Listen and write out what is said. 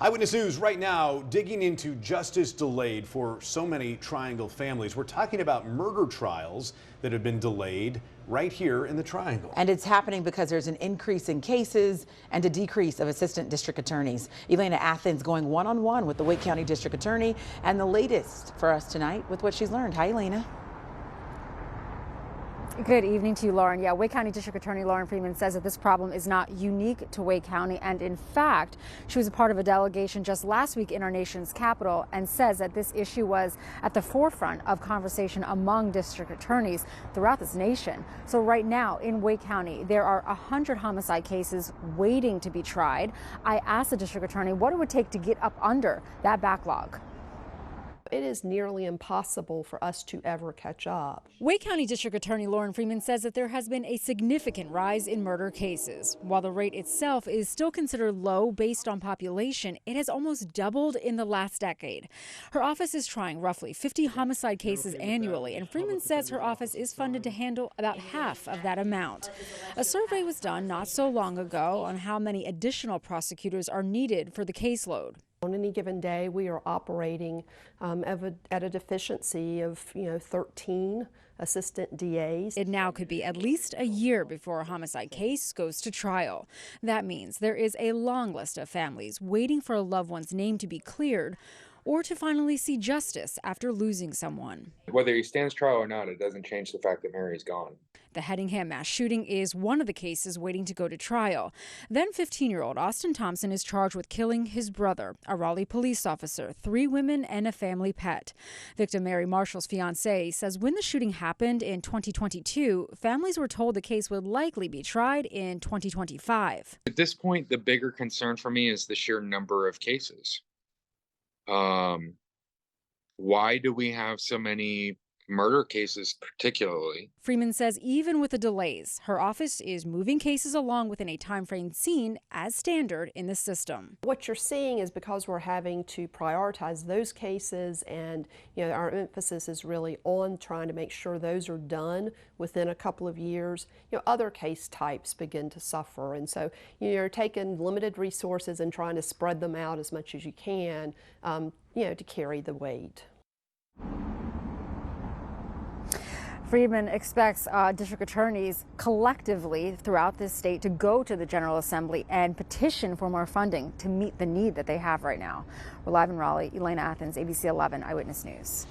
Eyewitness News right now digging into justice delayed for so many Triangle families. We're talking about murder trials that have been delayed right here in the Triangle. And it's happening because there's an increase in cases and a decrease of assistant district attorneys. Elena Athens going one-on-one with the Wake County District Attorney, and the latest for us tonight with what she's learned. Hi, Elena. Good evening to you, Lauren. Yeah, Wake County District Attorney Lauren Freeman says that this problem is not unique to Wake County. And in fact, she was a part of a delegation just last week in our nation's capital and says that this issue was at the forefront of conversation among district attorneys throughout this nation. So right now in Wake County, there are 100 homicide cases waiting to be tried. I asked the district attorney what it would take to get up under that backlog. It is nearly impossible for us to ever catch up. Wake County District Attorney Lauren Freeman says that there has been a significant rise in murder cases. While the rate itself is still considered low based on population, it has almost doubled in the last decade. Her office is trying roughly 50 homicide cases annually, and Freeman says her office is funded to handle about half of that amount. A survey was done not so long ago on how many additional prosecutors are needed for the caseload. On any given day, we are operating at a deficiency of 13 assistant DAs. It now could be at least a year before a homicide case goes to trial. That means there is a long list of families waiting for a loved one's name to be cleared or to finally see justice after losing someone. Whether he stands trial or not, it doesn't change the fact that Mary's gone. The Hedingham mass shooting is one of the cases waiting to go to trial. Then 15-year-old Austin Thompson is charged with killing his brother, a Raleigh police officer, 3 women, and a family pet. Victim Mary Marshall's fiancé says when the shooting happened in 2022, families were told the case would likely be tried in 2025. At this point, the bigger concern for me is the sheer number of cases. Why do we have so many murder cases particularly? Freeman says even with the delays, her office is moving cases along within a timeframe seen as standard in the system. What you're seeing is because we're having to prioritize those cases, and our emphasis is really on trying to make sure those are done within a couple of years, other case types begin to suffer. And so you're taking limited resources and trying to spread them out as much as you can, to carry the weight. Freeman expects district attorneys collectively throughout this state to go to the General Assembly and petition for more funding to meet the need that they have right now. We're live in Raleigh. Elena Athens, ABC 11 Eyewitness News.